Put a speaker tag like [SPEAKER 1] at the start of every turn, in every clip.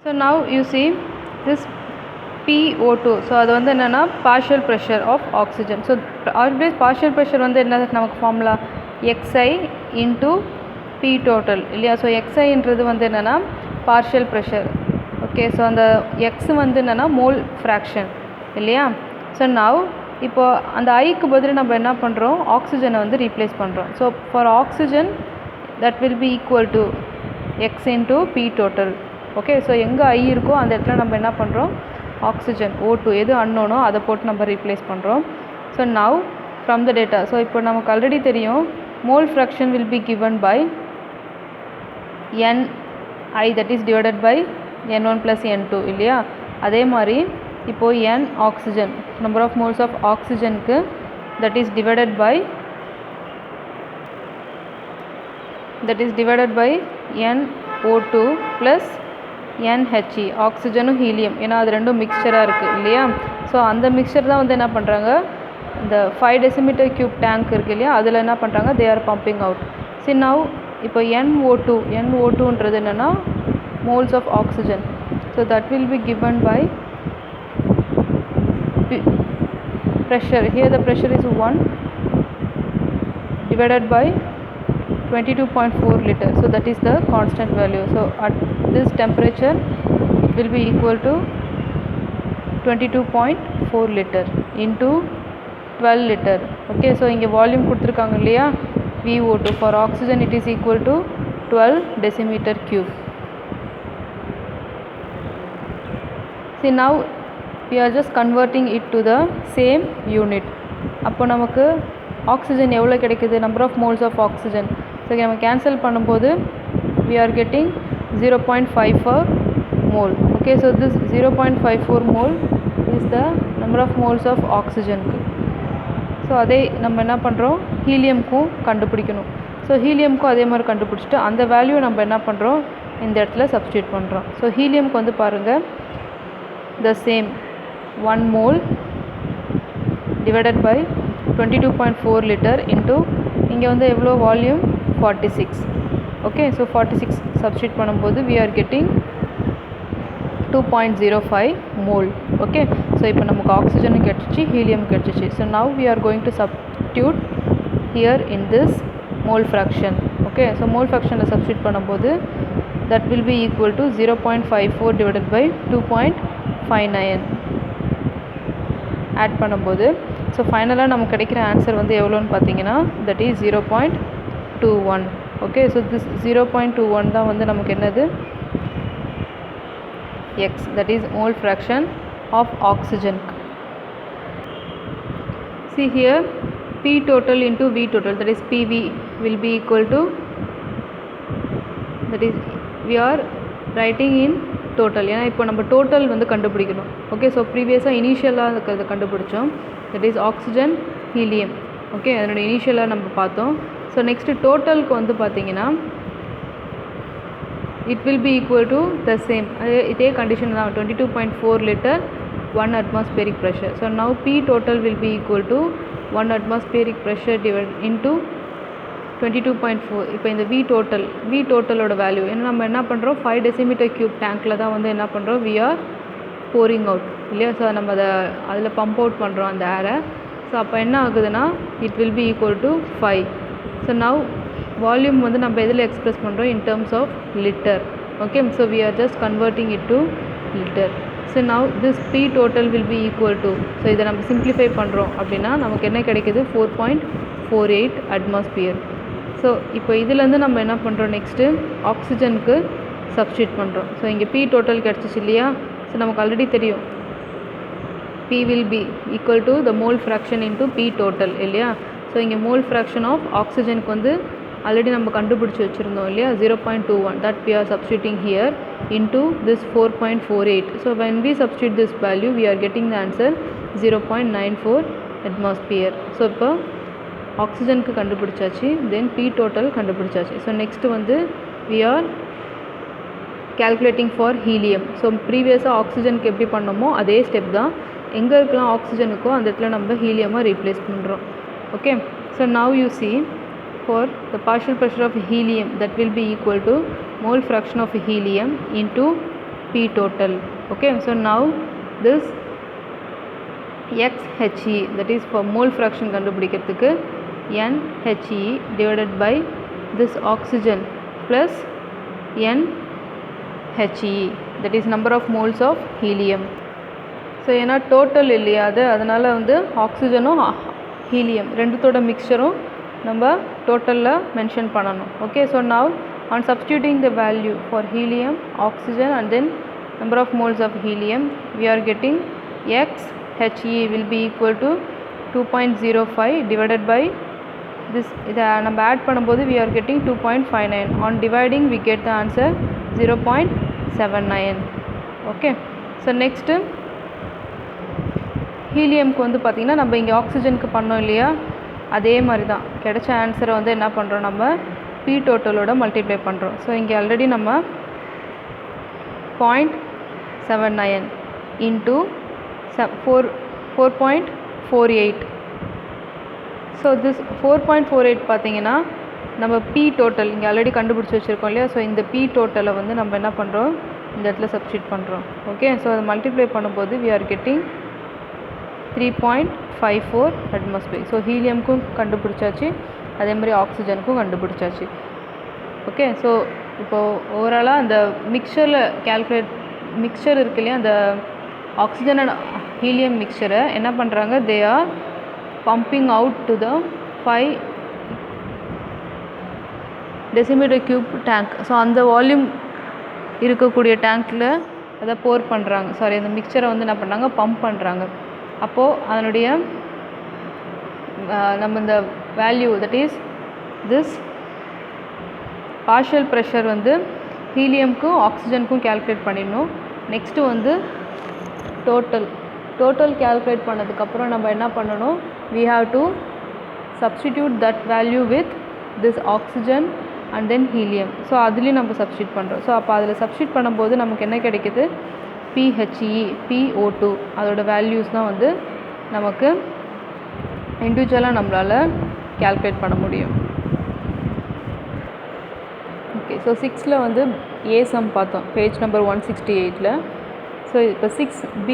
[SPEAKER 1] So now you see this PO2. So அது வந்து என்னன்னா partial pressure of oxygen. So always partial pressure வந்து என்ன நமக்கு formula XI into P total இல்லையா. ஸோ XIன்றது வந்து என்னென்னா partial pressure. ஓகே, ஸோ அந்த X வந்து என்னென்னா மோல் ஃப்ராக்ஷன் இல்லையா. ஸோ நவ் இப்போ அந்த ஐக்கு பதில் நம்ம என்ன பண்ணுறோம், ஆக்சிஜனை வந்து ரீப்ளேஸ் பண்ணுறோம். So for oxygen that will be equal to X into P total. Okay, so எங்கே ஐ இருக்கோ அந்த இடத்துல நம்ம என்ன பண்ணுறோம், ஆக்சிஜன் O2 எது அன்னோனோ அதை போட்டு நம்ம ரீப்ளேஸ் பண்ணுறோம். So now from the data, so இப்போ நமக்கு ஆல்ரெடி தெரியும் mole fraction will be given by Ni that is divided by N1 plus N2 இல்லையா. அதே மாதிரி இப்போது N oxygen number of moles of ஆக்சிஜனுக்கு that is divided by NO2 plus NHE ஆக்சிஜனும் helium, ஏன்னா அது ரெண்டும் மிக்சராக இருக்குது இல்லையா. ஸோ அந்த மிக்சர் தான் வந்து என்ன பண்ணுறாங்க, இந்த 5 decimeter cube டேங்க் இருக்குது இல்லையா, அதில் என்ன பண்ணுறாங்க, they are pumping out. See now இப்போ NO2ன்றது என்னென்னா moles of oxygen. So that will be given by pressure. Here the pressure is 1 divided by 22.4 liter. So that is the constant value. So at this temperature it will be equal to 22.4 liter into 12 liter. Okay, so இங்கே volume கொடுத்துருக்காங்க இல்லையா, VO2. For oxygen it is equal to 12 decimeter cube. See now we are just converting it to the same unit. அப்போ நமக்கு oxygen எவ்வளோ கிடைக்குது, number of moles of oxygen. So நம்ம cancel பண்ணும்போது we are getting 0.54 mole. Okay, so this 0.54 mole is the number of moles of oxygen. So அதே நம்ம என்ன பண்ணுறோம், ஹீலியம்க்கும் கண்டுபிடிக்கணும். ஸோ ஹீலியம்க்கும் அதே மாதிரி கண்டுபிடிச்சிட்டு அந்த வேல்யூ நம்ம என்ன பண்ணுறோம், இந்த இடத்துல சப்ஸ்டியூட் பண்ணுறோம். ஸோ ஹீலியம்க்கு வந்து பாருங்கள், the same 1 mole divided by 22.4 liter into இங்கே வந்து எவ்வளோ வால்யூம் 46. ஓகே, ஸோ 46 சப்ஸ்டியூட் பண்ணும்போது we are getting 2.05 mole. Okay, so இப்போ நமக்கு ஆக்சிஜனும் கிடச்சிச்சு, ஹீலியம் கிடச்சிச்சு. So now we are going to substitute here in this mole fraction. Okay, so mole fractionல substitute பண்ணும்போது that will be equal to 0.54 divided by 2.59 add பண்ணும்போது so ஃபைனலாக நமக்கு கிடைக்கிற ஆன்சர் வந்து எவ்வளோன்னு பார்த்தீங்கன்னா that is 0.21. Okay, so this 0.21 தான் வந்து நமக்கு என்னது, X, that is mole fraction of oxygen. See here P total into V total, that is PV will be equal to, that is we are writing in total. ஏன்னா இப்போ நம்ம total வந்து கண்டுபிடிக்கணும். Okay, so ப்ரீவியஸாக இனிஷியலாக இருக்கிறத கண்டுபிடிச்சோம், that is oxygen helium. Okay, அதனோட இனிஷியலாக நம்ம பார்த்தோம். ஸோ நெக்ஸ்ட்டு டோட்டலுக்கு வந்து பார்த்தீங்கன்னா it will be equal to the same, இதே கண்டிஷன் தான், 22.4 liter 1 atmospheric pressure. So now P total will be equal to 1 atmospheric pressure divided into 22.4. இப்போ இந்த V டோட்டலோட வேல்யூ ஏன்னா நம்ம என்ன பண்ணுறோம், 5 decimeter cube டேங்க்கில் தான் வந்து என்ன பண்ணுறோம், we are pouring out இல்லையா. ஸோ நம்ம அதில் பம்ப் அவுட் பண்ணுறோம் அந்த ஏரை. ஸோ அப்போ என்ன ஆகுதுன்னா it will be equal to 5. So now volume வந்து நம்ம எதில் எக்ஸ்பிரஸ் பண்ணுறோம், in terms of liter. Okay, so we are just converting it to liter. So now this P total will be equal to, so இதை நம்ம simplify பண்ணுறோம் அப்படின்னா நமக்கு என்ன கிடைக்குது, 4.48 atmosphere. ஸோ இப்போ இதுலேருந்து நம்ம என்ன பண்ணுறோம், நெக்ஸ்ட்டு ஆக்சிஜனுக்கு சப்ஸ்டியூட் பண்ணுறோம். ஸோ இங்கே P total கிடச்சிச்சு இல்லையா. ஸோ நமக்கு ஆல்ரெடி தெரியும் P will be equal to the mole fraction into P total இல்லையா. ஸோ இங்கே மோல் ஃப்ராக்ஷன் ஆஃப் ஆக்சிஜனுக்கு வந்து ஆல்ரெடி நம்ம கண்டுபிடிச்சி வச்சுருந்தோம் இல்லையா, 0.21, that we are substituting here into this 4.48. so when we substitute this value we are getting the answer 0.94 atmosphere. So இப்போ ஆக்சிஜனுக்கு கண்டுபிடிச்சாச்சு, தென் P total கண்டுபிடிச்சாச்சு. ஸோ நெக்ஸ்ட்டு வந்து we are calculating for helium. So ப்ரீவியஸாக ஆக்சிஜனுக்கு எப்படி பண்ணோமோ அதே ஸ்டெப் தான், எங்கே இருக்கலாம் ஆக்சிஜனுக்கோ அந்த இடத்துல நம்ம ஹீலியமாக ரீப்ளேஸ் பண்ணுறோம். Okay, so now you see for the partial pressure of helium that will be equal to mole fraction of helium into P total. Okay, so now this XHE, that is for mole fraction கண்டுபிடிக்கிறதுக்கு NHE divided by this oxygen plus NHE, that is number of moles of helium. So ஏன்னா total இல்லையா அது, அதனால் வந்து ஆக்சிஜனும் helium ரெண்டுத்தோட மிக்சரும் நம்ம டோட்டலில் mention பண்ணணும். Okay, so now on substituting the value for helium, oxygen and then number of moles of helium, we are getting XHE will be equal to 2.05 divided by this. இதை நம்ம add பண்ணும்போது we are getting 2.59. on dividing we get the answer 0.79. Okay, so next ஹீலியம்க்கு வந்து பார்த்திங்கன்னா நம்ம இங்கே ஆக்சிஜனுக்கு பண்ணோம் இல்லையா, அதே மாதிரி தான் கிடைச்ச ஆன்சரை வந்து என்ன பண்ணுறோம், நம்ம பி டோட்டலோட மல்டிப்ளை பண்ணுறோம். ஸோ இங்கே ஆல்ரெடி நம்ம 0.79 into 4.48. ஸோ திஸ் 4.48 பார்த்திங்கன்னா நம்ம பி டோட்டல் இங்கே ஆல்ரெடி கண்டுபிடிச்சி வச்சுருக்கோம் இல்லையா. ஸோ இந்த பி டோட்டலை வந்து நம்ம என்ன பண்ணுறோம், இந்த இடத்துல சப்ஸ்டியூட் பண்ணுறோம். ஓகே, ஸோ அதை மல்டிப்ளை பண்ணும்போது we are getting 3.54 atmosphere. So ஹீலியம்க்கும் கண்டுபிடிச்சாச்சு, அதே மாதிரி ஆக்சிஜனுக்கும் கண்டுபிடிச்சாச்சு. ஓகே, ஸோ இப்போது ஓவராலாக அந்த மிக்சர் இருக்கு இல்லையா, அந்த ஆக்சிஜன் அண்ட் ஹீலியம் மிக்சரை என்ன பண்ணுறாங்க, they are pumping out to the 5 decimeter cube tank. So அந்த வால்யூம் இருக்கக்கூடிய டேங்க்கில் அதை போர் பண்ணுறாங்க, சாரி அந்த மிக்சரை வந்து என்ன பண்ணுறாங்க, பம்ப் பண்ணுறாங்க. அப்போது அதனுடைய நம்ம இந்த value, that is this partial pressure வந்து ஹீலியம்க்கும் ஆக்சிஜனுக்கும் கேல்குலேட் பண்ணிடணும். நெக்ஸ்ட்டு வந்து டோட்டல் கேல்குலேட் பண்ணதுக்கப்புறம் நம்ம என்ன பண்ணணும், we have to substitute that value with this oxygen and then helium. So அதுலேயும் நம்ம சப்ஸ்டியூட் பண்ணுறோம். ஸோ அப்போ அதில் சப்ஸ்டியூட் பண்ணும்போது நமக்கு என்ன கிடைக்குது, PHE, PO2 அதோட வேல்யூஸ் தான் வந்து நமக்கு இண்டிவிஜுவலாக நம்மளால் கேல்குலேட் பண்ண முடியும். ஓகே, ஸோ 6ல் வந்து ஏ சம் பார்த்தோம், பேஜ் நம்பர் 168. ஸோ இப்போ 6B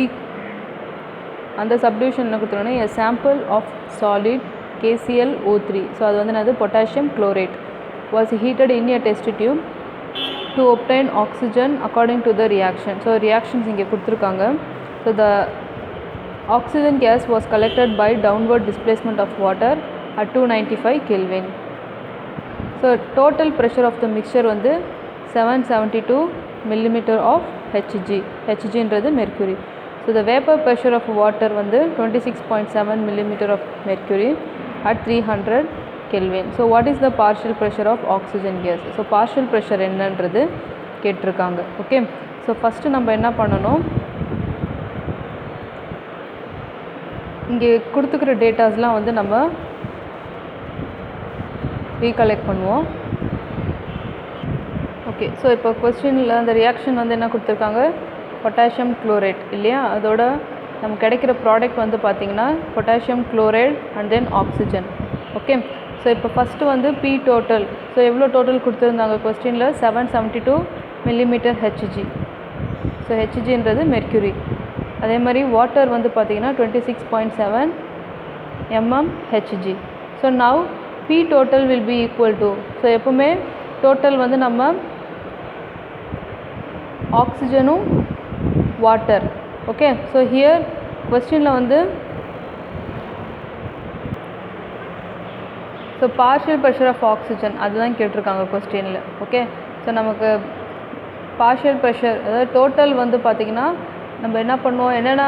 [SPEAKER 1] அந்த சப்டிவிஷன் என்ன கொடுத்துருவோன்னா, a sample of solid KClO3. So அது வந்து என்னது, potassium chlorate was heated in a test tube to obtain oxygen according to the reaction. So reactions இங்கே கொடுத்துருக்காங்க. So the oxygen gas was collected by downward displacement of water at 295 Kelvin. So total pressure of the mixture வந்து 772 millimeter of Hg. Hgன்றது mercury. So the vapor pressure of water வந்து 26.7 millimeter of mercury at 300 Kelvin. So what is the partial pressure of oxygen gas? So partial pressure என்னன்றது கேட்டிருக்காங்க. Okay, so first நம்ம என்ன பண்ணணும், இங்கே கொடுத்துக்கிற டேட்டாஸ்லாம் வந்து நம்ம ரீகலெக்ட் பண்ணுவோம். ஓகே, ஸோ இப்போ கொஸ்டினில் அந்த ரியாக்ஷன் வந்து என்ன கொடுத்துருக்காங்க, பொட்டாசியம் குளோரேட் இல்லையா, அதோட நமக்கு கிடைக்கிற ப்ராடக்ட் வந்து பார்த்திங்கன்னா potassium chloride and then oxygen. Okay, so இப்போ ஃபஸ்ட்டு வந்து பி டோட்டல். ஸோ எவ்வளோ டோட்டல் கொடுத்துருந்தாங்க கொஸ்டினில், 772 millimeter Hg. ஸோ ஹெச்ஜின்றது மெர்க்யூரி. அதே மாதிரி வாட்டர் வந்து பார்த்திங்கன்னா 26.7 mm Hg. So now P total will be equal to, so எப்போவுமே டோட்டல் வந்து நம்ம ஆக்சிஜனும் வாட்டர். ஓகே, ஸோ ஹியர் கொஸ்டினில் வந்து so partial pressure of oxygen அதுதான் கேட்டிருக்காங்க கொஸ்டினில். ஓகே, ஸோ நமக்கு பார்ஷியல் ப்ரெஷர், அதாவது டோட்டல் வந்து பார்த்திங்கன்னா நம்ம என்ன பண்ணுவோம், என்னென்ன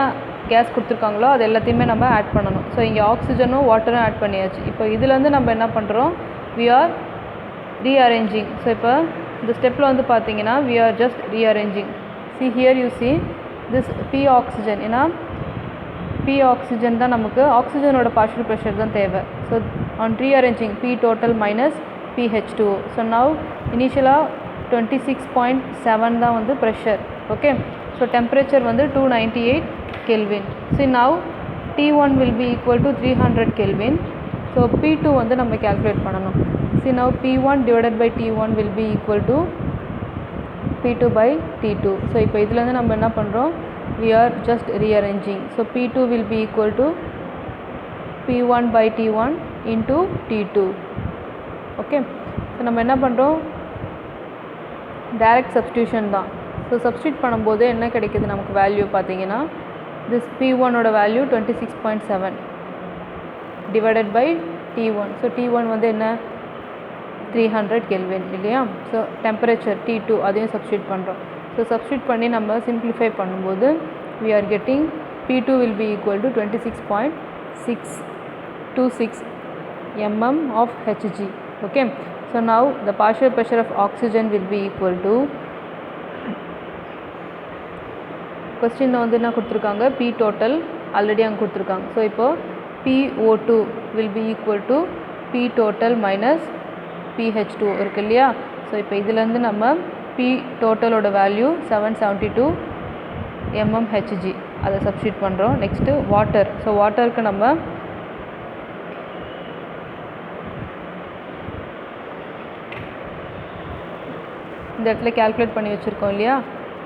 [SPEAKER 1] கேஸ் கொடுத்துருக்காங்களோ அது எல்லாத்தையுமே நம்ம ஆட் பண்ணணும். ஸோ இங்கே ஆக்சிஜனும் வாட்டரும் ஆட் பண்ணியாச்சு. இப்போ இதுலேருந்து நம்ம என்ன பண்ணுறோம், we are rearranging. ஸோ இப்போ இந்த ஸ்டெப்பில் வந்து பார்த்திங்கன்னா we are just rearranging. see here you see this P oxygen, ஏன்னா P oxygen தான் நமக்கு ஆக்சிஜனோட பார்ஷியல் ப்ரெஷர் தான் தேவை. So on rearranging P total minus PH2O. So now இனிஷியலாக 26.7 தான் வந்து ப்ரெஷர். ஓகே, ஸோ டெம்பரேச்சர் வந்து 298 Kelvin. So now T1 will be equal to 300 Kelvin. So P2 வந்து நம்ம calculate பண்ணணும். See now P1 divided by T1 will be equal to P2 by T2. So இப்போ இதிலேருந்து நம்ம என்ன பண்ணுறோம், we are just rearranging. So P2 will be equal to P1 by T1 into T2. Okay, so நம்ம என்ன பண்ணுறோம், direct substitution தான். So substitute பண்ணும்போது என்ன கிடைக்குது நமக்கு வேல்யூ பார்த்தீங்கன்னா, this P1 ஓட value 26.7 divided by T1. So T1 வந்து என்ன 300 Kelvin இல்லையா. ஸோ டெம்பரேச்சர் T2 அதையும் சப்ஸ்டியூட் பண்ணுறோம். ஸோ சப்ஸ்டியூட் பண்ணி நம்ம சிம்பிளிஃபை பண்ணும்போது we are getting P2 will be equal to 26.626 mm of Hg. Okay, so now the partial pressure of oxygen will be equal to, கொஸ்டினில் வந்து என்ன கொடுத்துருக்காங்க, P total ஆல்ரெடி அங்கே கொடுத்துருக்காங்க. ஸோ இப்போது PO2 will be equal to P total minus PH2 இருக்கு இல்லையா. So இப்போ இதிலேருந்து நம்ம P டோட்டலோட வேல்யூ 772 mmHg அதை சப்ஸ்டியூட் பண்ணுறோம். Next water. ஸோ வாட்டருக்கு நம்ம இந்த இடத்துல கேல்குலேட் பண்ணி வச்சுருக்கோம் இல்லையா,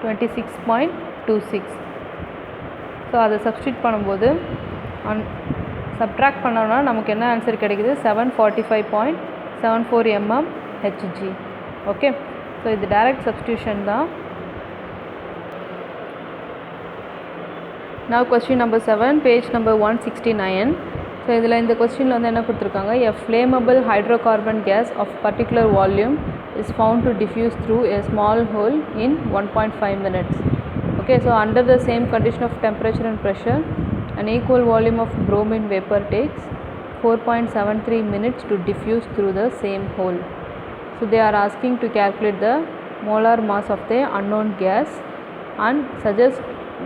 [SPEAKER 1] 26.26. ஸோ அதை சப்ஸ்டியூட் பண்ணும்போது சப்ட்ராக்ட் பண்ணோன்னா நமக்கு என்ன ஆன்சர் கிடைக்குது, 745.74 mmHg. ஓகே, ஸோ இது டைரக்ட் சப்ஸ்டியூஷன் தான். Now question number 7, page number 169. So இதில் இந்த கொஸ்டினில் வந்து என்ன கொடுத்துருக்காங்க, a flammable hydrocarbon gas of particular volume is found to diffuse through a small hole in 1.5 minutes. Okay, so under the same condition of temperature and pressure, an equal volume of bromine vapor takes 4.73 minutes to diffuse through the same hole. So they are asking to calculate the molar mass of the unknown gas and suggest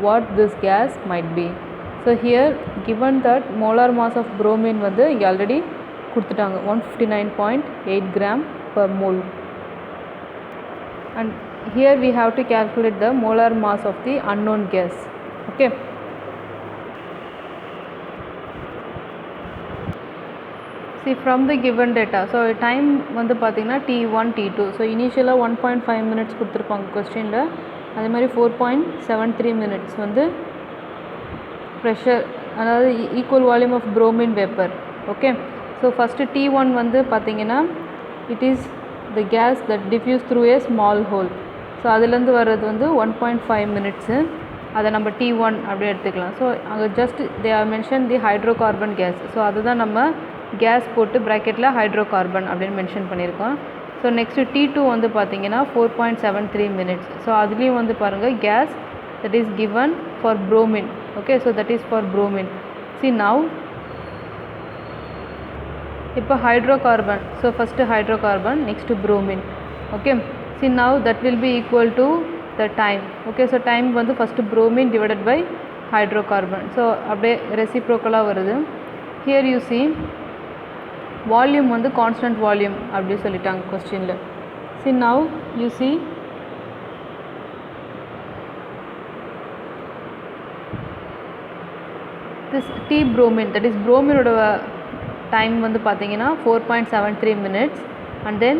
[SPEAKER 1] what this gas might be. So here given that molar mass of bromine வந்து இங்கே already கொடுத்துட்டாங்க, 159.8 gram per mole, and here we have to calculate the molar mass of the unknown gas. Okay, see from the given data, so time வந்து பார்த்தீங்கன்னா T1 T2. So இனிஷியலாக 1.5 minutes கொடுத்துருப்பாங்க கொஸ்டினில், அதே மாதிரி 4.73 minutes வந்து ப்ரெஷர், அதாவது equal volume of bromine vapour. Okay, so first T1 வந்து பார்த்தீங்கன்னா it is the gas that diffuse through a small hole. So அதுலேருந்து வர்றது வந்து 1.5 minutes, அதை நம்ம T1 அப்படியே எடுத்துக்கலாம். ஸோ அங்கே just they are mention the hydrocarbon gas. So அதுதான் நம்ம கேஸ் போட்டு ப்ராக்கெட்டில் ஹைட்ரோகார்பன் அப்படின்னு மென்ஷன் பண்ணியிருக்கோம். ஸோ நெக்ஸ்ட்டு T2 வந்து பார்த்தீங்கன்னா 4.73 minutes. ஸோ அதுலேயும் வந்து பாருங்கள் case that is given for bromine. Okay, so that is for bromine. See now இப்போ hydrocarbon, so first hydrocarbon, next bromine. Okay, see now that will be equal to the time. Okay, so time வந்து first bromine divided by hydrocarbon. So அப்படியே ரெசிப்ரோக்கலாக வருது. Here you see volume வந்து constant volume அப்படி சொல்லிட்டாங்க கொஸ்டினில். See now you see this T bromine, that is bromine ஓட time வந்து பார்த்தீங்கன்னா 4.73 minutes, and then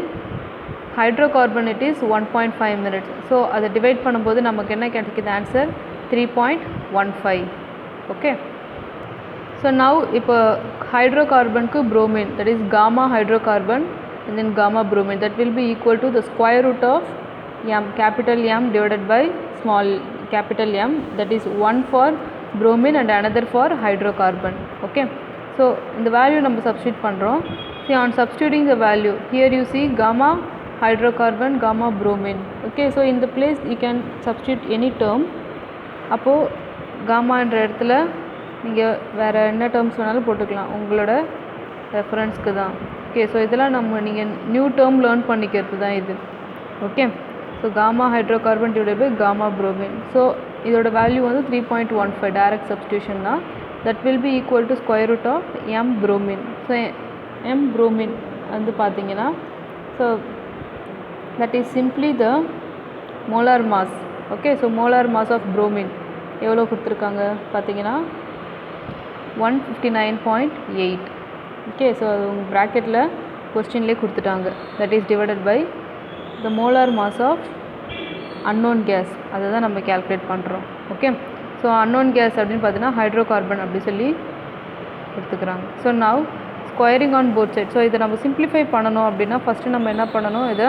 [SPEAKER 1] hydrocarbon it is 1.5 minutes. So அதை டிவைட் பண்ணும்போது நமக்கு என்ன கிடைக்குது ஆன்சர் 3.15. ஓகே, ஸோ நவ் இப்போ ஹைட்ரோகார்பனுக்கு bromine, that is gamma hydrocarbon and then gamma bromine, that will be equal to the square root of m, capital M divided by small capital M, that is one for bromine and another for hydrocarbon. Okay, so இந்த value நம்ம substitute பண்ணுறோம். See on substituting the value, here you see gamma hydrocarbon, gamma bromine. Okay, so in the place you can substitute any term. அப்போது காமான்ற இடத்துல நீங்கள் வேறு என்ன terms வேணாலும் போட்டுக்கலாம், உங்களோட ரெஃபரன்ஸ்க்கு தான். ஓகே, ஸோ இதெல்லாம் நம்ம நீங்கள் நியூ டேர்ம் லேர்ன் பண்ணிக்கிறது தான் இது. Okay, so gamma hydrocarbon divided by gamma bromine. So இதோட வேல்யூ வந்து 3.15 டைரக்ட் சப்ஸ்டியூஷன் தான். That will be equal to square root of M bromine. So M bromine வந்து பார்த்தீங்கன்னா, so that is simply the molar mass. Okay, so molar mass of bromine எவ்வளோ கொடுத்துருக்காங்க பார்த்தீங்கன்னா 159.8. Okay, so அது உங்கள் ப்ராக்கெட்டில் கொஸ்டின்லேயே கொடுத்துட்டாங்க. That is divided by the molar mass of unknown gas அதை தான் நம்ம கேல்குலேட் பண்ணுறோம். ஓகே, ஸோ அன்னோன் கேஸ் அப்படின்னு பார்த்தீங்கன்னா ஹைட்ரோகார்பன் அப்படி சொல்லி எடுத்துக்கிறாங்க. So now squaring on both side. So இதை நம்ம சிம்பிளிஃபை பண்ணணும் அப்படின்னா ஃபஸ்ட்டு நம்ம என்ன பண்ணணும், இதை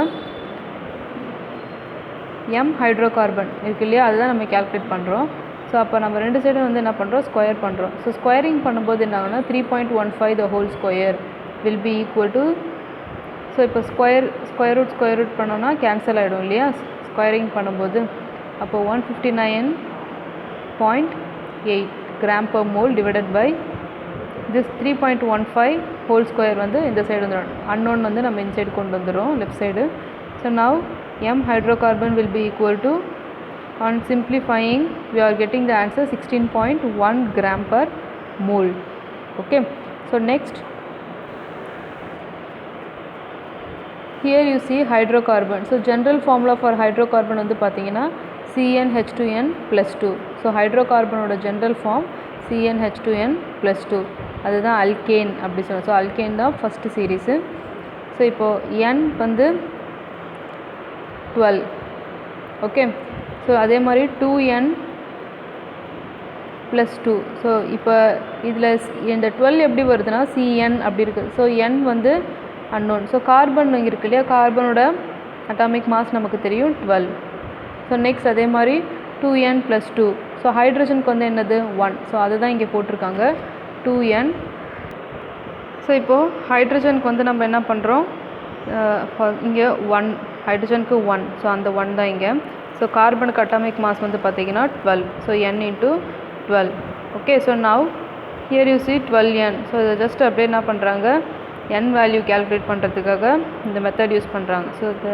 [SPEAKER 1] எம் ஹைட்ரோகார்பன் இருக்கு இல்லையா, அதுதான் நம்ம கேல்குலேட் பண்ணுறோம். ஸோ அப்போ நம்ம ரெண்டு சைடும் வந்து என்ன பண்ணுறோம், ஸ்கொயர் பண்ணுறோம். ஸோ ஸ்கொயரிங் பண்ணும்போது என்ன ஆகுனா 3.15 the whole square will be equal to, so இப்போ ஸ்கொயர் ரூட் பண்ணோன்னா கேன்சல் ஆகிடும் இல்லையா ஸ்கொயரிங் பண்ணும்போது. அப்போ 159.8 gram per mole divided by this 3.15 whole square வந்து இந்த சைடு வந்துடும். அன்னோன் வந்து நம்ம இந்த சைடு கொண்டு வந்துடும் left side. So now M hydrocarbon will be equal to, on simplifying we are getting the answer 16.1 gram per mole. Okay, so next here you see hydrocarbon. So general formula for hydrocarbon வந்து பார்த்தீங்கன்னா CnH2n plus 2. so hydrocarbon ஓட general form CnH2n plus 2, அதுதான் alkane அப்படி சொல்லுவோம். So alkane தான் first series. So இப்போது n வந்து 12. Okay, so அதே மாதிரி 2n + 2. ஸோ இப்போ இதில் இந்த 12 எப்படி வருதுன்னா Cn அப்படி இருக்குது. ஸோ n வந்து அன்னோன். ஸோ கார்பன் இருக்கு இல்லையா, கார்பனோட அட்டாமிக் மாஸ் நமக்கு தெரியும் 12. ஸோ நெக்ஸ்ட் அதே மாதிரி 2n + 2. ஸோ ஹைட்ரஜனுக்கு வந்து என்னது 1. ஸோ அதுதான் இங்கே போட்டிருக்காங்க 2n. ஸோ இப்போது ஹைட்ரஜனுக்கு வந்து நம்ம என்ன பண்ணுறோம், இங்கே 1, ஹைட்ரஜனுக்கு 1. ஸோ அந்த 1 தான் இங்கே. ஸோ கார்பனுக்கு அட்டாமிக் மாஸ் வந்து பார்த்தீங்கன்னா 12. So n × 12. Okay, so now here you see 12n. So இதை ஜஸ்ட் அப்படியே என்ன பண்ணுறாங்க, n வேல்யூ கேல்குலேட் பண்ணுறதுக்காக இந்த மெத்தட் யூஸ் பண்ணுறாங்க. ஸோ இதை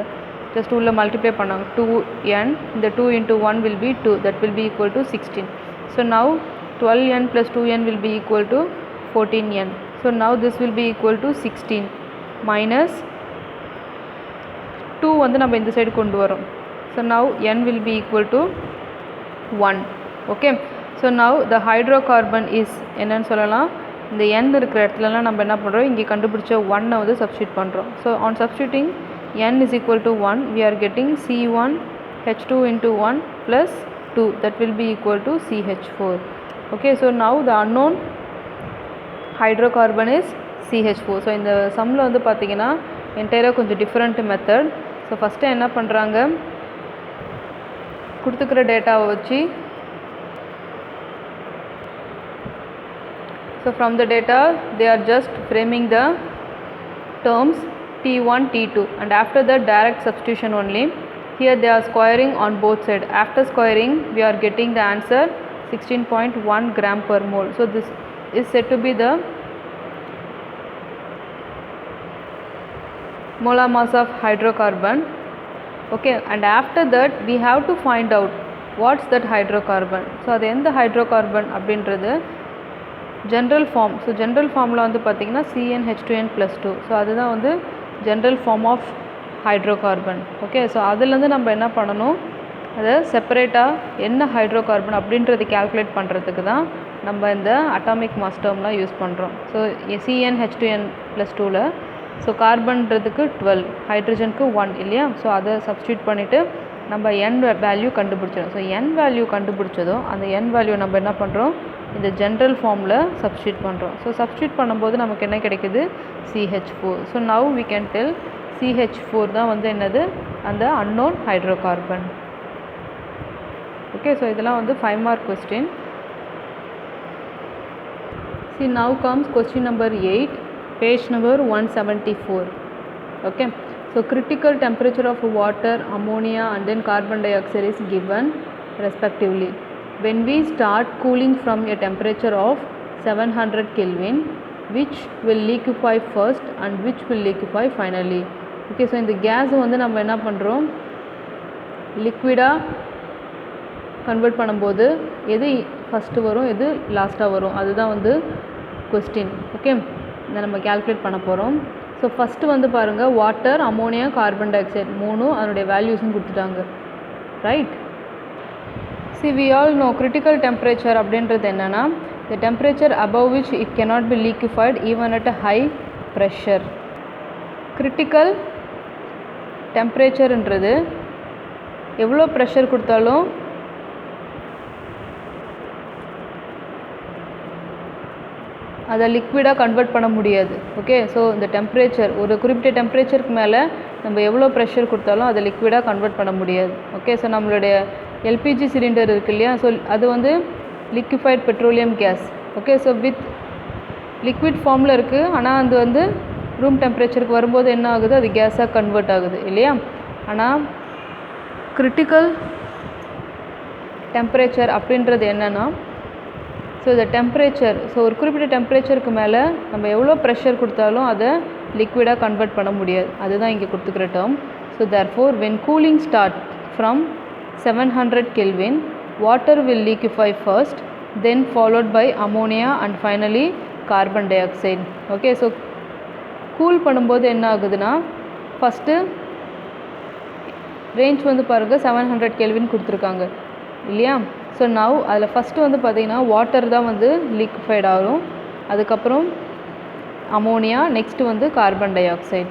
[SPEAKER 1] ஜஸ்ட் உள்ள மல்டிப்ளை பண்ணாங்க 2n. இந்த 2 × 1 will be 2, that will be equal to 16. So now 12n + 2n will be equal to 14n. So now this will be equal to 16 minus 2 வந்து நம்ம இந்த சைடு கொண்டு வரோம். So now n will be equal to 1. Okay, so now the hydrocarbon is என்னன்னு சொல்லலாம், இந்த n இருக்கிற இடத்துலலாம் நம்ம என்ன பண்ணுறோம், இங்கே கண்டுபிடிச்ச 1 வந்து சப்ஸ்டியூட் பண்ணுறோம். So on substituting n is equal to 1, we are getting C1H2 × 1 plus 2, that will be equal to CH4. Okay, so now the unknown hydrocarbon is CH4. So இந்த சம்மில் வந்து பார்த்திங்கன்னா என்டையராக கொஞ்சம் டிஃப்ரெண்ட் மெத்தட். ஸோ ஃபஸ்ட்டு என்ன பண்ணுறாங்க, கொடுத்துக்கிற டேட்டாவை வச்சு, so from the data they are just framing the terms T1 T2 and after that direct substitution only. Here they are squaring on both sides. After squaring we are getting the answer 16.1 gram per mole. So this is said to be the molar mass of hydrocarbon. Okay, and after that we have to find out what's that hydrocarbon. So அது எந்த hydrocarbon அப்படின்றது general form. So general formula வந்து பார்த்திங்கன்னா CnH2n + 2. So அதுதான் வந்து general form of hydrocarbon. Okay, so அதுலேருந்து நம்ம என்ன பண்ணணும், அதை செப்பரேட்டாக என்ன ஹைட்ரோகார்பன் அப்படின்றது கேல்குலேட் பண்ணுறதுக்கு தான் நம்ம இந்த அட்டாமிக் மாஸ் டேர்ம்லாம் யூஸ் பண்ணுறோம். ஸோ CnH2n + 2ல் ஸோ கார்பன்றதுக்கு 12, ஹைட்ரஜனுக்கு 1 இல்லையா. ஸோ அதை சப்ஸ்டியூட் பண்ணிவிட்டு நம்ம n வேல்யூ கண்டுபிடிச்சிடும். ஸோ n வேல்யூ கண்டுபிடிச்சதும் அந்த n வேல்யூ நம்ம என்ன பண்ணுறோம், இந்த ஜென்ரல் ஃபார்மில் சப்ஸ்டியூட் பண்ணுறோம். ஸோ சப்ஸ்டியூட் பண்ணும்போது நமக்கு என்ன கிடைக்குது, CH4. So now we can tell CH4 தான் வந்து என்னது, அந்த unknown hydrocarbon. ஓகே, ஸோ இதெல்லாம் வந்து 5 mark question. See, now comes question number 8, page number 174. Okay, so critical temperature of water, ammonia and then carbon dioxide is given respectively. When we start cooling from a temperature of 700 Kelvin, which will liquefy first and which will liquefy finally. Okay, so இந்த case வந்து நம்ம என்ன பண்ணுறோம், லிக்விடாக convert பண்ணும்போது எது first வரும் எது லாஸ்ட்டாக வரும், அதுதான் வந்து கொஸ்டின். ஓகே, இதை நம்ம கேல்குலேட் பண்ண போகிறோம். ஸோ ஃபஸ்ட்டு வந்து பாருங்கள், water, ammonia, carbon di oxide மூணும் அதனுடைய வேல்யூஸும் கொடுத்துட்டாங்க, right. See, we all know critical temperature அப்படின்றது என்னென்னா, the temperature above which it cannot be liquefied even at a high pressure. critical temperatureன்றது எவ்வளோ ப்ரெஷர் கொடுத்தாலும் அதை லிக்விடாக கன்வெர்ட் பண்ண முடியாது. ஓகே, ஸோ இந்த டெம்பரேச்சர் ஒரு குறிப்பிட்ட டெம்பரேச்சருக்கு மேலே நம்ம எவ்வளோ ப்ரெஷர் கொடுத்தாலும் அதை லிக்விடாக கன்வெர்ட் பண்ண முடியாது. ஓகே, ஸோ நம்மளுடைய எல்பிஜி சிலிண்டர் இருக்கு இல்லையா, ஸோ அது வந்து liquefied petroleum gas. Okay, so with liquid ஃபார்மில் இருக்குது, ஆனால் அது வந்து ரூம் டெம்பரேச்சருக்கு வரும்போது என்ன ஆகுது, அது கேஸாக கன்வெர்ட் ஆகுது இல்லையா. ஆனால் கிரிட்டிக்கல் டெம்பரேச்சர் அப்படின்றது என்னென்னா, ஸோ இந்த டெம்பரேச்சர், ஸோ ஒரு குறிப்பிட்ட டெம்பரேச்சருக்கு மேலே நம்ம எவ்வளோ ப்ரெஷர் கொடுத்தாலும் அதை லிக்விடாக கன்வெர்ட் பண்ண முடியாது. அதுதான் இங்கே கொடுத்துக்கிற term. So therefore when cooling start from 700 Kelvin, water will liquefy first, then followed by ammonia and finally carbon dioxide. Okay, so cool பண்ணும்போது என்ன ஆகுதுன்னா, ஃபஸ்ட்டு ரேஞ்ச் வந்து பாருங்கள் 700 Kelvin கொடுத்துருக்காங்க இல்லையா. ஸோ நவ் அதில் ஃபஸ்ட்டு வந்து பார்த்திங்கன்னா வாட்டர் தான் வந்து லிக்விஃபைட் ஆகும், அதுக்கப்புறம் அமோனியா, நெக்ஸ்ட்டு வந்து கார்பன் டை ஆக்சைடு.